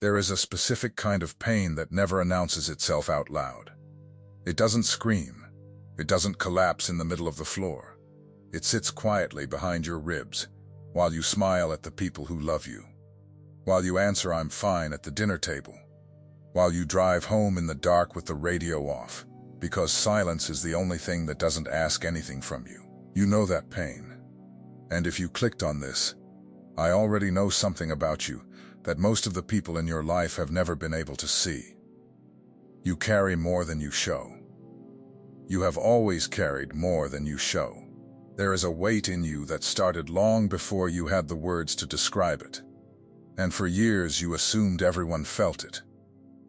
There is a specific kind of pain that never announces itself out loud. It doesn't scream. It doesn't collapse in the middle of the floor. It sits quietly behind your ribs while you smile at the people who love you, while you answer "I'm fine" at the dinner table, while you drive home in the dark with the radio off, because silence is the only thing that doesn't ask anything from you. You know that pain. And if you clicked on this, I already know something about you that most of the people in your life have never been able to see. You carry more than you show. You have always carried more than you show. There is a weight in you that started long before you had the words to describe it. And for years you assumed everyone felt it,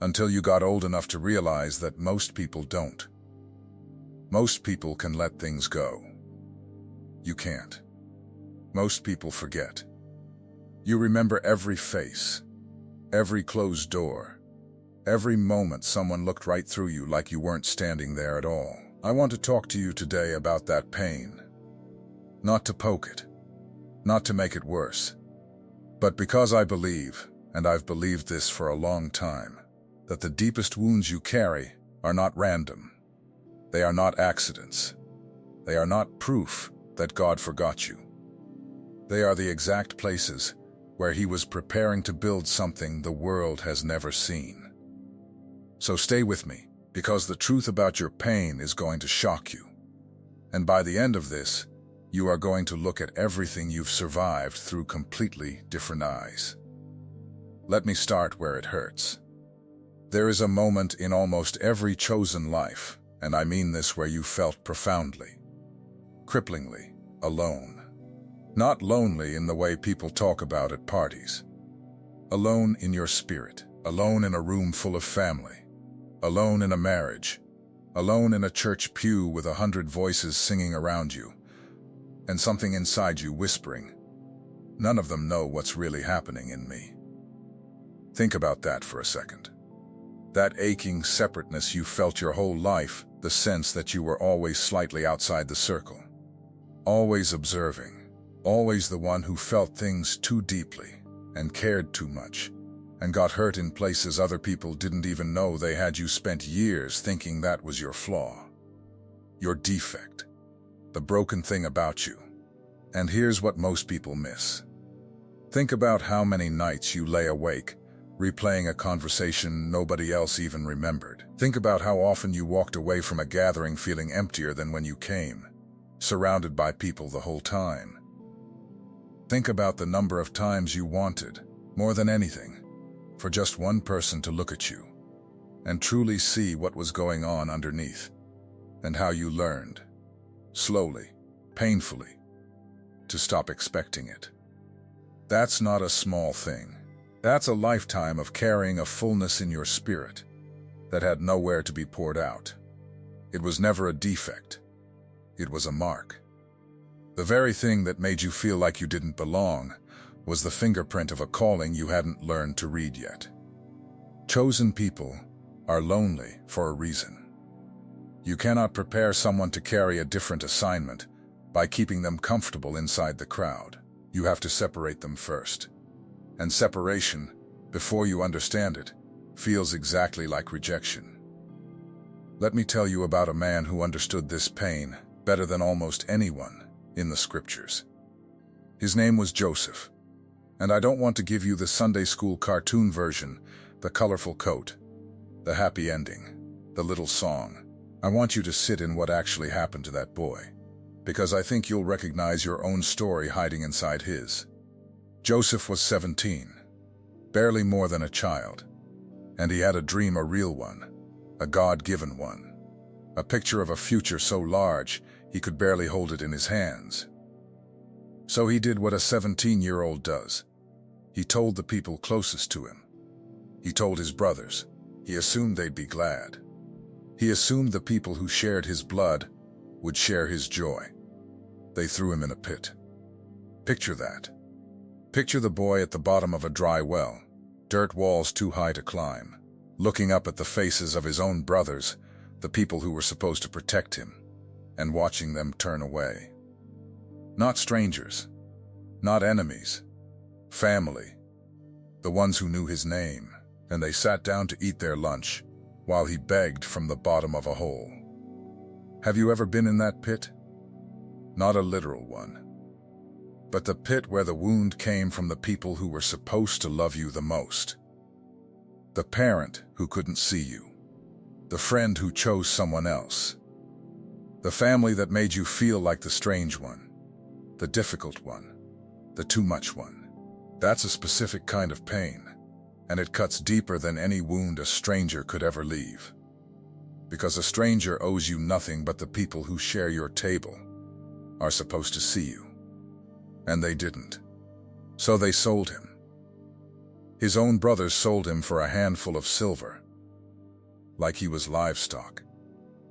until you got old enough to realize that most people don't. Most people can let things go. You can't. Most people forget. You remember every face, every closed door, every moment someone looked right through you like you weren't standing there at all. I want to talk to you today about that pain. Not to poke it, not to make it worse, but because I believe, and I've believed this for a long time, that the deepest wounds you carry are not random. They are not accidents. They are not proof that God forgot you. They are the exact places where He was preparing to build something the world has never seen. So stay with me, because the truth about your pain is going to shock you. And by the end of this, you are going to look at everything you've survived through completely different eyes. Let me start where it hurts. There is a moment in almost every chosen life, and I mean this, where you felt profoundly, cripplingly alone. Not lonely in the way people talk about at parties. Alone in your spirit, alone in a room full of family, alone in a marriage, alone in a church pew with 100 voices singing around you, and something inside you whispering, "None of them know what's really happening in me." Think about that for a second. That aching separateness you felt your whole life, the sense that you were always slightly outside the circle, always observing, always the one who felt things too deeply and cared too much and got hurt in places other people didn't even know they had. You spent years thinking that was your flaw, your defect, the broken thing about you. And here's what most people miss. Think about how many nights you lay awake, replaying a conversation nobody else even remembered. Think about how often you walked away from a gathering feeling emptier than when you came, surrounded by people the whole time. Think about the number of times you wanted, more than anything, for just one person to look at you and truly see what was going on underneath, and how you learned, slowly, painfully, to stop expecting it. That's not a small thing. That's a lifetime of carrying a fullness in your spirit that had nowhere to be poured out. It was never a defect. It was a mark. The very thing that made you feel like you didn't belong was the fingerprint of a calling you hadn't learned to read yet. Chosen people are lonely for a reason. You cannot prepare someone to carry a different assignment by keeping them comfortable inside the crowd. You have to separate them first. And separation, before you understand it, feels exactly like rejection. Let me tell you about a man who understood this pain better than almost anyone in the scriptures. His name was Joseph, and I don't want to give you the Sunday school cartoon version, the colorful coat, the happy ending, the little song. I want you to sit in what actually happened to that boy, because I think you'll recognize your own story hiding inside his. Joseph was 17, barely more than a child, and he had a dream, a real one, a God-given one, a picture of a future so large he could barely hold it in his hands. So he did what a 17-year-old does. He told the people closest to him. He told his brothers. He assumed they'd be glad. He assumed the people who shared his blood would share his joy. They threw him in a pit. Picture that. Picture the boy at the bottom of a dry well, dirt walls too high to climb, looking up at the faces of his own brothers, the people who were supposed to protect him, and watching them turn away. Not strangers, not enemies, family, the ones who knew his name, and they sat down to eat their lunch while he begged from the bottom of a hole. Have you ever been in that pit? Not a literal one, but the pit where the wound came from the people who were supposed to love you the most. The parent who couldn't see you. The friend who chose someone else. The family that made you feel like the strange one, the difficult one, the too much one. That's a specific kind of pain, and it cuts deeper than any wound a stranger could ever leave. Because a stranger owes you nothing but the people who share your table are supposed to see you. And they didn't. So they sold him. His own brothers sold him for a handful of silver, like he was livestock.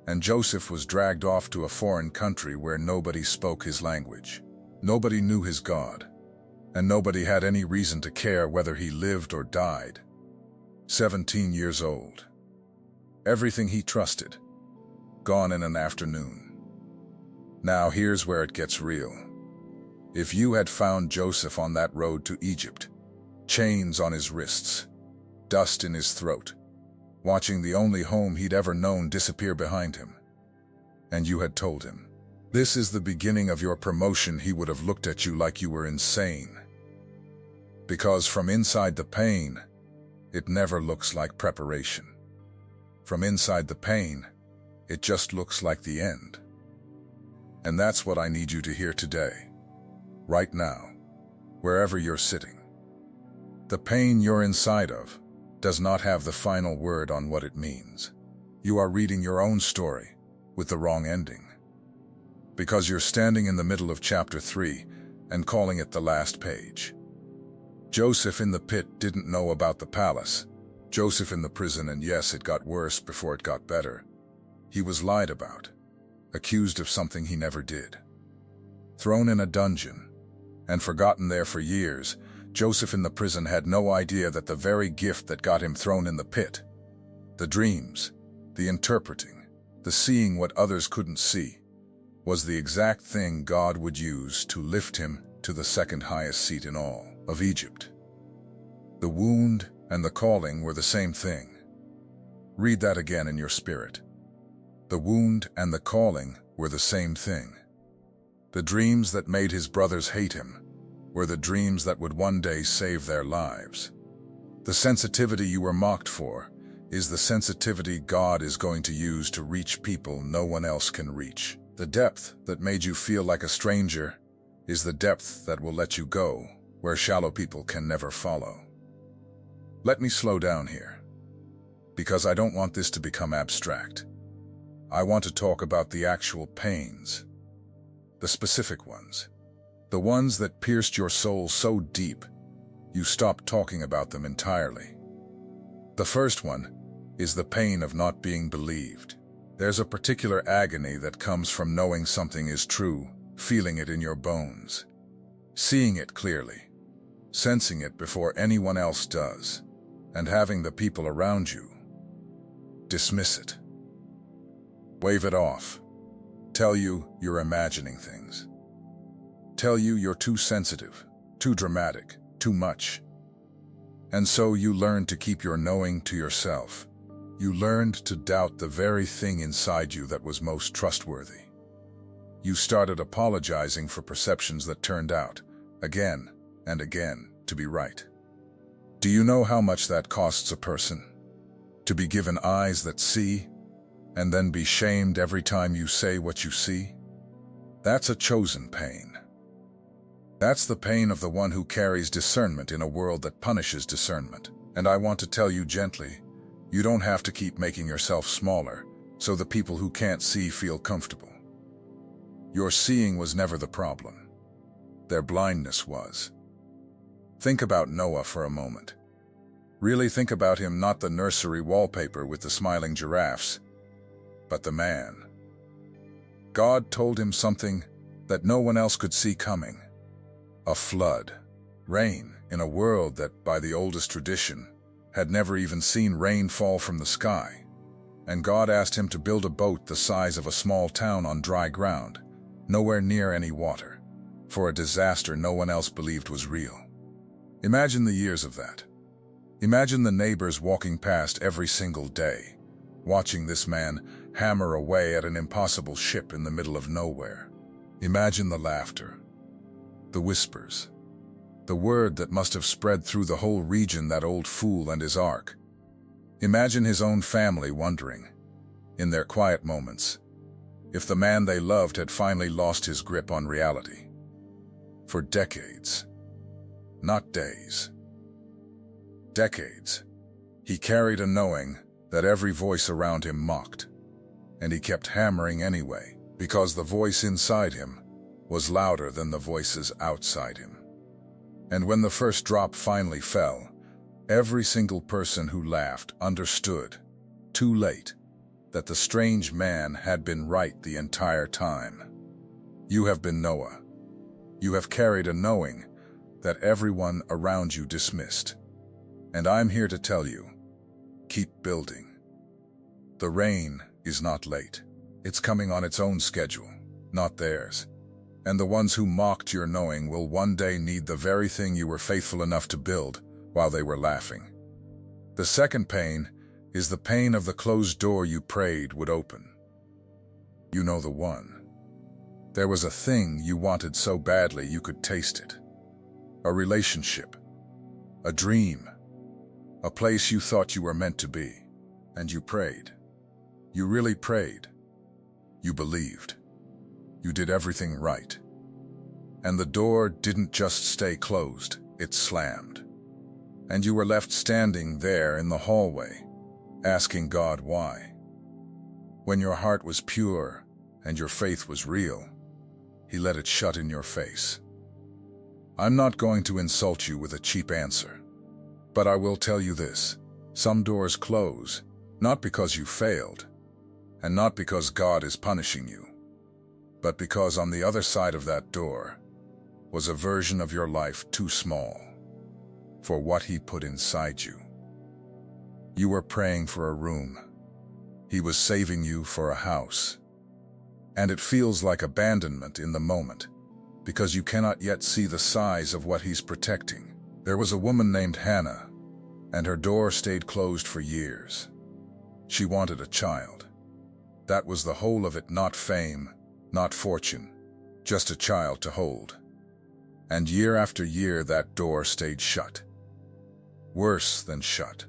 And Joseph was dragged off to a foreign country where nobody spoke his language. Nobody knew his God, and nobody had any reason to care whether he lived or died. 17 years old. Everything he trusted, gone in an afternoon. Now here's where it gets real. If you had found Joseph on that road to Egypt, chains on his wrists, dust in his throat, watching the only home he'd ever known disappear behind him, and you had told him, this is the beginning of your promotion, he would have looked at you like you were insane. Because from inside the pain, it never looks like preparation. From inside the pain, it just looks like the end. And that's what I need you to hear today, right now, wherever you're sitting. The pain you're inside of does not have the final word on what it means. You are reading your own story with the wrong ending. Because you're standing in the middle of chapter 3 and calling it the last page. Joseph in the pit didn't know about the palace. Joseph in the prison, and yes, it got worse before it got better. He was lied about, accused of something he never did. Thrown in a dungeon, and forgotten there for years. Joseph in the prison had no idea that the very gift that got him thrown in the pit, the dreams, the interpreting, the seeing what others couldn't see, was the exact thing God would use to lift him to the second highest seat in all of Egypt. The wound and the calling were the same thing. Read that again in your spirit. The wound and the calling were the same thing. The dreams that made his brothers hate him were the dreams that would one day save their lives. The sensitivity you were mocked for is the sensitivity God is going to use to reach people no one else can reach. The depth that made you feel like a stranger is the depth that will let you go where shallow people can never follow. Let me slow down here, because I don't want this to become abstract. I want to talk about the actual pains, the specific ones. The ones that pierced your soul so deep, you stopped talking about them entirely. The first one is the pain of not being believed. There's a particular agony that comes from knowing something is true, feeling it in your bones, seeing it clearly, sensing it before anyone else does, and having the people around you dismiss it, wave it off, tell you you're imagining things. Tell you you're too sensitive, too dramatic, too much. And so you learned to keep your knowing to yourself. You learned to doubt the very thing inside you that was most trustworthy. You started apologizing for perceptions that turned out, again and again, to be right. Do you know how much that costs a person? To be given eyes that see, and then be shamed every time you say what you see? That's a chosen pain. That's the pain of the one who carries discernment in a world that punishes discernment. And I want to tell you gently, you don't have to keep making yourself smaller so the people who can't see feel comfortable. Your seeing was never the problem. Their blindness was. Think about Noah for a moment. Really think about him, not the nursery wallpaper with the smiling giraffes, but the man. God told him something that no one else could see coming. A flood, rain, in a world that, by the oldest tradition, had never even seen rain fall from the sky. And God asked him to build a boat the size of a small town on dry ground, nowhere near any water, for a disaster no one else believed was real. Imagine the years of that. Imagine the neighbors walking past every single day, watching this man hammer away at an impossible ship in the middle of nowhere. Imagine the laughter, the whispers, the word that must have spread through the whole region, that old fool and his ark. Imagine his own family wondering, in their quiet moments, if the man they loved had finally lost his grip on reality. For decades, not days, decades, he carried a knowing that every voice around him mocked, and he kept hammering anyway, because the voice inside him was louder than the voices outside him. And when the first drop finally fell, every single person who laughed understood, too late, that the strange man had been right the entire time. You have been Noah. You have carried a knowing that everyone around you dismissed. And I'm here to tell you, keep building. The rain is not late. It's coming on its own schedule, not theirs. And the ones who mocked your knowing will one day need the very thing you were faithful enough to build while they were laughing. The second pain is the pain of the closed door you prayed would open. You know the one. There was a thing you wanted so badly you could taste it. A relationship, a dream, a place you thought you were meant to be. And you prayed. You really prayed. You believed. You did everything right. And the door didn't just stay closed, it slammed. And you were left standing there in the hallway, asking God why. When your heart was pure and your faith was real, He let it shut in your face. I'm not going to insult you with a cheap answer, but I will tell you this. Some doors close, not because you failed, and not because God is punishing you, but because on the other side of that door was a version of your life too small for what He put inside you. You were praying for a room. He was saving you for a house. And it feels like abandonment in the moment, because you cannot yet see the size of what He's protecting. There was a woman named Hannah, and her door stayed closed for years. She wanted a child. That was the whole of it, not fame, not fortune, just a child to hold. And year after year that door stayed shut. Worse than shut.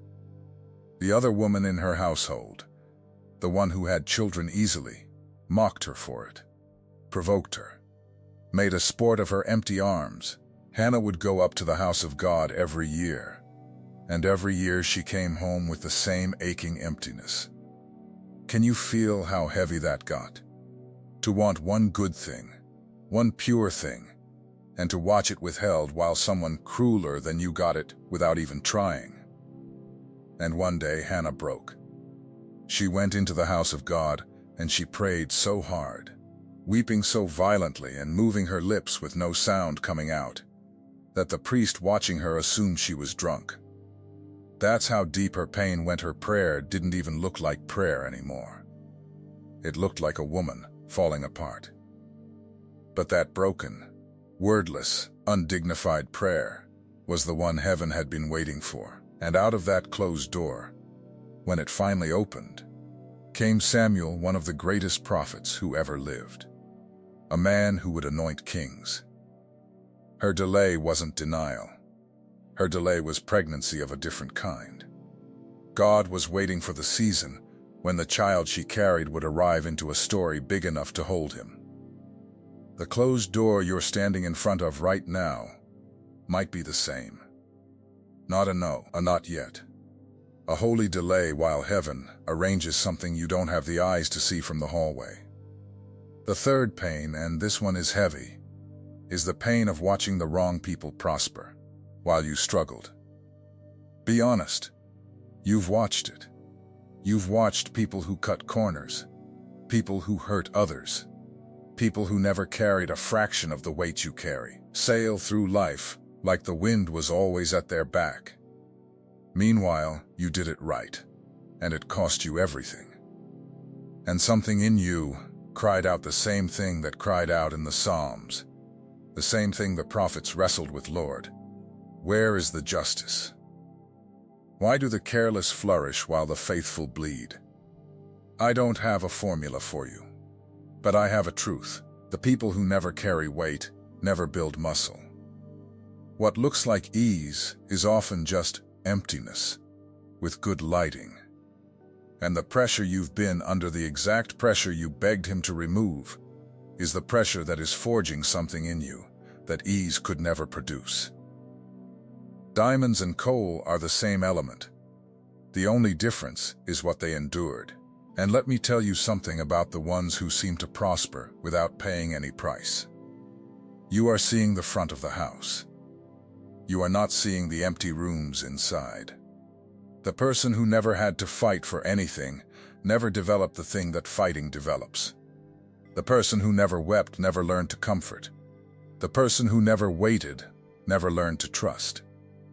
The other woman in her household, the one who had children easily, mocked her for it, provoked her, made a sport of her empty arms. Hannah would go up to the house of God every year, and every year she came home with the same aching emptiness. Can you feel how heavy that got? To want one good thing, one pure thing, and to watch it withheld while someone crueler than you got it without even trying. And one day Hannah broke. She went into the house of God and she prayed so hard, weeping so violently and moving her lips with no sound coming out, that the priest watching her assumed she was drunk. That's how deep her pain went. Her prayer didn't even look like prayer anymore. It looked like a woman falling apart. But that broken, wordless, undignified prayer was the one heaven had been waiting for. And out of that closed door, when it finally opened, came Samuel, one of the greatest prophets who ever lived. A man who would anoint kings. Her delay wasn't denial. Her delay was pregnancy of a different kind. God was waiting for the season when the child she carried would arrive into a story big enough to hold him. The closed door you're standing in front of right now might be the same. Not a no, a not yet. A holy delay while heaven arranges something you don't have the eyes to see from the hallway. The third pain, and this one is heavy, is the pain of watching the wrong people prosper while you struggled. Be honest. You've watched it. You've watched people who cut corners, people who hurt others, people who never carried a fraction of the weight you carry, sail through life like the wind was always at their back. Meanwhile, you did it right, and it cost you everything. And something in you cried out the same thing that cried out in the Psalms, the same thing the prophets wrestled with: Lord, where is the justice? Why do the careless flourish while the faithful bleed? I don't have a formula for you, but I have a truth. The people who never carry weight never build muscle. What looks like ease is often just emptiness with good lighting. And the pressure you've been under, the exact pressure you begged him to remove, is the pressure that is forging something in you that ease could never produce. Diamonds and coal are the same element. The only difference is what they endured. And let me tell you something about the ones who seem to prosper without paying any price. You are seeing the front of the house. You are not seeing the empty rooms inside. The person who never had to fight for anything never developed the thing that fighting develops. The person who never wept never learned to comfort. The person who never waited never learned to trust.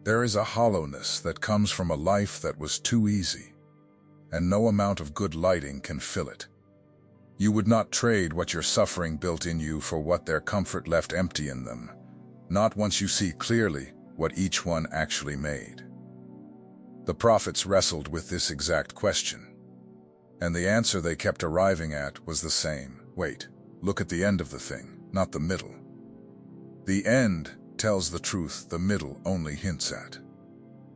There is a hollowness that comes from a life that was too easy, and no amount of good lighting can fill it. You would not trade what your suffering built in you for what their comfort left empty in them, not once you see clearly what each one actually made. The prophets wrestled with this exact question, and the answer they kept arriving at was the same. Wait, look at the end of the thing, not the middle. The end tells the truth, the middle only hints at.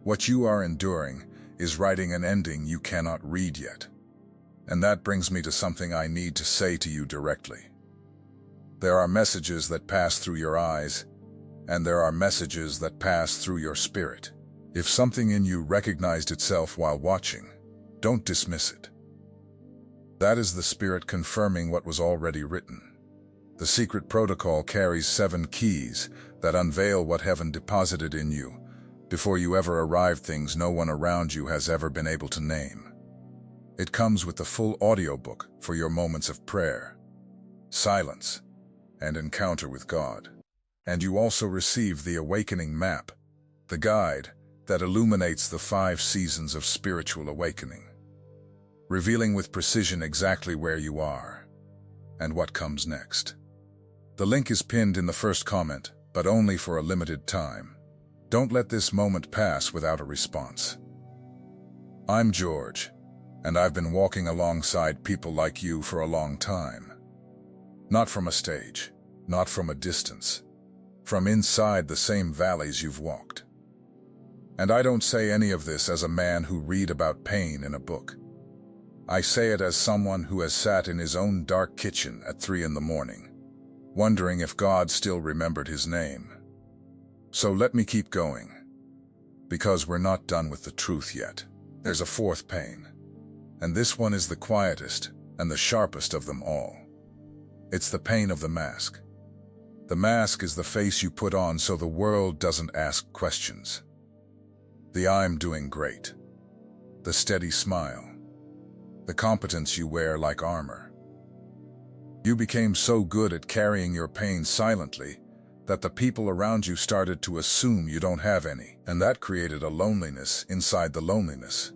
What you are enduring is writing an ending you cannot read yet. And that brings me to something I need to say to you directly. There are messages that pass through your eyes, and there are messages that pass through your spirit. If something in you recognized itself while watching, don't dismiss it. That is the Spirit confirming what was already written. The secret protocol carries 7 keys that unveil what heaven deposited in you before you ever arrived, things no one around you has ever been able to name. It comes with the full audiobook for your moments of prayer, silence, and encounter with God. And you also receive the awakening map, the guide that illuminates the 5 seasons of spiritual awakening, revealing with precision exactly where you are and what comes next. The link is pinned in the first comment, but only for a limited time. Don't let this moment pass without a response. I'm George, and I've been walking alongside people like you for a long time. Not from a stage, not from a distance, from inside the same valleys you've walked. And I don't say any of this as a man who read about pain in a book. I say it as someone who has sat in his own dark kitchen at 3 in the morning, wondering if God still remembered his name. So let me keep going, because we're not done with the truth yet. There's a 4th pain, and this one is the quietest and the sharpest of them all. It's the pain of the mask. The mask is the face you put on so the world doesn't ask questions. The I'm doing great, the steady smile, the competence you wear like armor. You became so good at carrying your pain silently that the people around you started to assume you don't have any, and that created a loneliness inside the loneliness.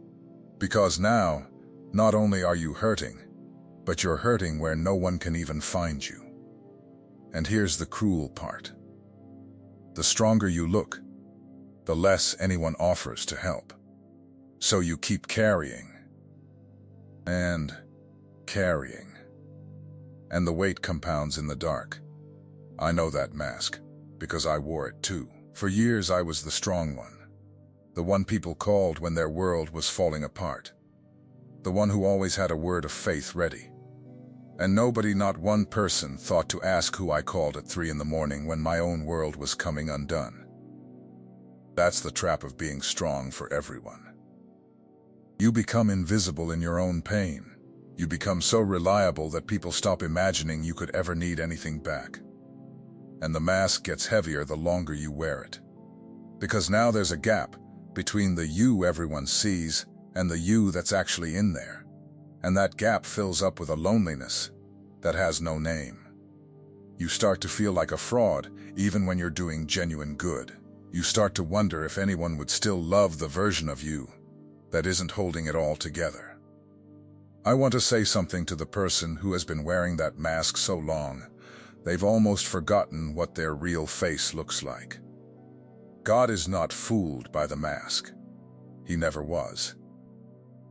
Because now, not only are you hurting, but you're hurting where no one can even find you. And here's the cruel part. The stronger you look, the less anyone offers to help. So you keep carrying and carrying, and the weight compounds in the dark. I know that mask, because I wore it too. For years I was the strong one, the one people called when their world was falling apart, the one who always had a word of faith ready. And nobody, not one person, thought to ask who I called at 3 in the morning when my own world was coming undone. That's the trap of being strong for everyone. You become invisible in your own pain. You become so reliable that people stop imagining you could ever need anything back. And the mask gets heavier the longer you wear it. Because now there's a gap between the you everyone sees and the you that's actually in there. And that gap fills up with a loneliness that has no name. You start to feel like a fraud even when you're doing genuine good. You start to wonder if anyone would still love the version of you that isn't holding it all together. I want to say something to the person who has been wearing that mask so long, they've almost forgotten what their real face looks like. God is not fooled by the mask. He never was.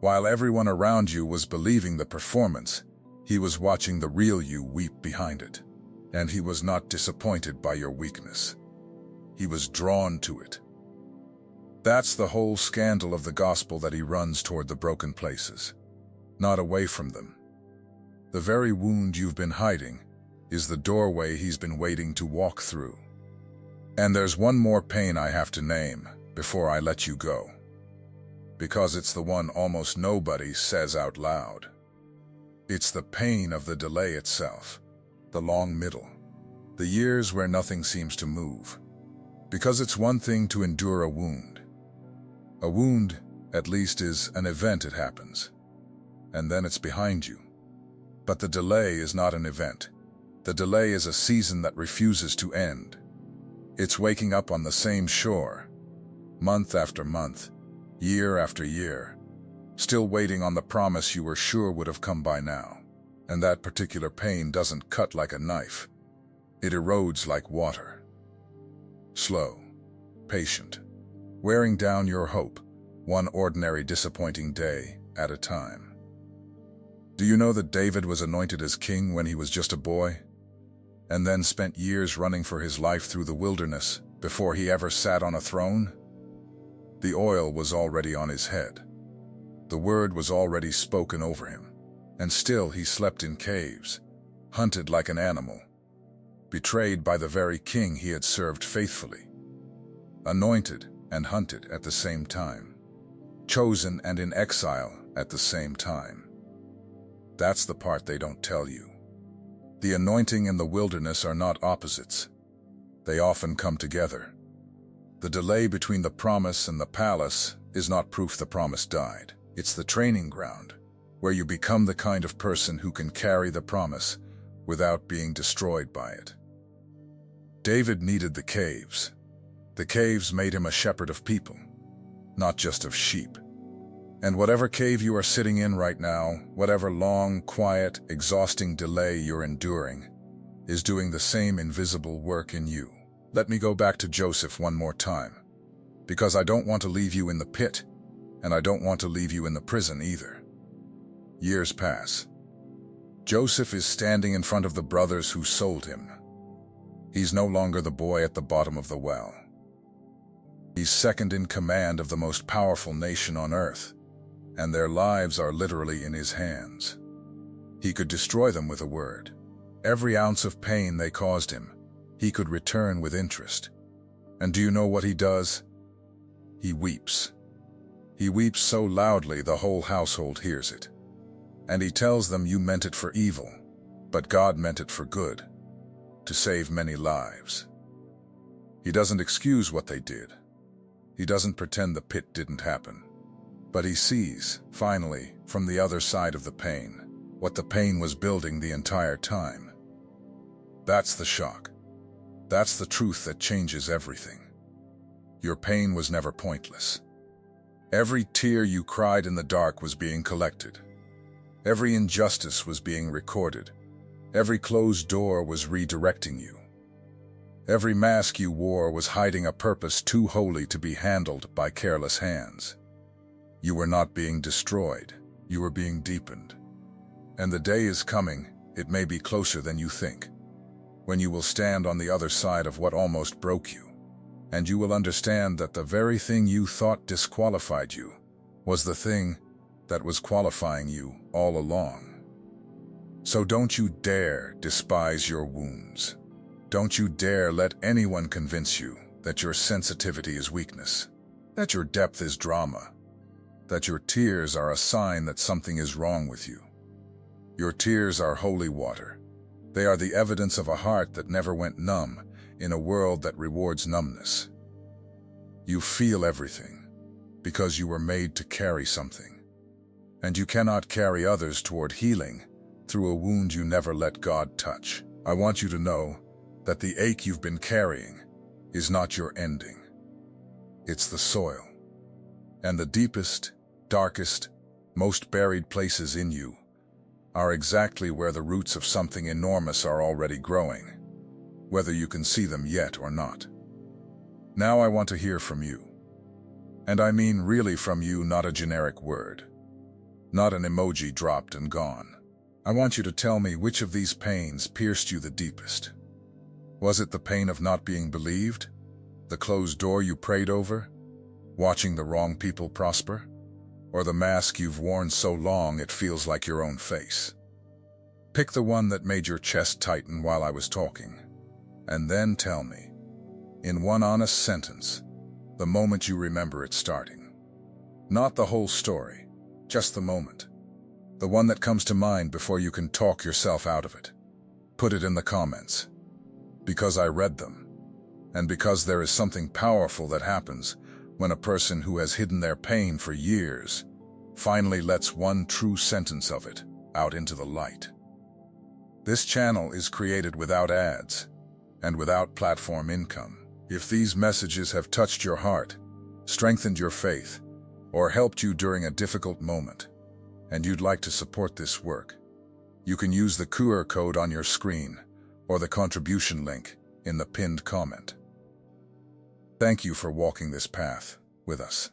While everyone around you was believing the performance, he was watching the real you weep behind it. And he was not disappointed by your weakness. He was drawn to it. That's the whole scandal of the gospel, that he runs toward the broken places, not away from them. The very wound you've been hiding is the doorway he's been waiting to walk through. And there's one more pain I have to name before I let you go, because it's the one almost nobody says out loud. It's the pain of the delay itself, the long middle, the years where nothing seems to move. Because it's one thing to endure a wound. A wound, at least, is an event. It happens, and then it's behind you. But the delay is not an event. The delay is a season that refuses to end. It's waking up on the same shore, month after month, year after year, still waiting on the promise you were sure would have come by now. And that particular pain doesn't cut like a knife. It erodes like water. Slow, patient, wearing down your hope, one ordinary disappointing day at a time. Do you know that David was anointed as king when he was just a boy, and then spent years running for his life through the wilderness before he ever sat on a throne? The oil was already on his head. The word was already spoken over him, and still he slept in caves, hunted like an animal, betrayed by the very king he had served faithfully. Anointed and hunted at the same time, chosen and in exile at the same time. That's the part they don't tell you. The anointing and the wilderness are not opposites. They often come together. The delay between the promise and the palace is not proof the promise died. It's the training ground, where you become the kind of person who can carry the promise without being destroyed by it. David needed the caves. The caves made him a shepherd of people, not just of sheep. And whatever cave you are sitting in right now, whatever long, quiet, exhausting delay you're enduring, is doing the same invisible work in you. Let me go back to Joseph one more time, because I don't want to leave you in the pit, and I don't want to leave you in the prison either. Years pass. Joseph is standing in front of the brothers who sold him. He's no longer the boy at the bottom of the well. He's second in command of the most powerful nation on earth, and their lives are literally in his hands. He could destroy them with a word. Every ounce of pain they caused him, he could return with interest. And do you know what he does? He weeps. He weeps so loudly the whole household hears it. And he tells them, you meant it for evil, but God meant it for good, to save many lives. He doesn't excuse what they did. He doesn't pretend the pit didn't happen. But he sees, finally, from the other side of the pain, what the pain was building the entire time. That's the shock. That's the truth that changes everything. Your pain was never pointless. Every tear you cried in the dark was being collected. Every injustice was being recorded. Every closed door was redirecting you. Every mask you wore was hiding a purpose too holy to be handled by careless hands. You were not being destroyed. You were being deepened. And the day is coming, it may be closer than you think, when you will stand on the other side of what almost broke you, and you will understand that the very thing you thought disqualified you was the thing that was qualifying you all along. So don't you dare despise your wounds. Don't you dare let anyone convince you that your sensitivity is weakness, that your depth is drama, that your tears are a sign that something is wrong with you. Your tears are holy water. They are the evidence of a heart that never went numb in a world that rewards numbness. You feel everything because you were made to carry something. And you cannot carry others toward healing through a wound you never let God touch. I want you to know that the ache you've been carrying is not your ending. It's the soil. And the deepest, darkest, most buried places in you are exactly where the roots of something enormous are already growing, whether you can see them yet or not. Now I want to hear from you. And I mean really from you, not a generic word. Not an emoji dropped and gone. I want you to tell me which of these pains pierced you the deepest. Was it the pain of not being believed? The closed door you prayed over? Watching the wrong people prosper? Or the mask you've worn so long it feels like your own face? Pick the one that made your chest tighten while I was talking. And then tell me, in one honest sentence, the moment you remember it starting. Not the whole story, just the moment. The one that comes to mind before you can talk yourself out of it. Put it in the comments. Because I read them. And because there is something powerful that happens when a person who has hidden their pain for years finally lets one true sentence of it out into the light. This channel is created without ads and without platform income. If these messages have touched your heart, strengthened your faith, or helped you during a difficult moment, and you'd like to support this work, you can use the QR code on your screen or the contribution link in the pinned comment. Thank you for walking this path with us.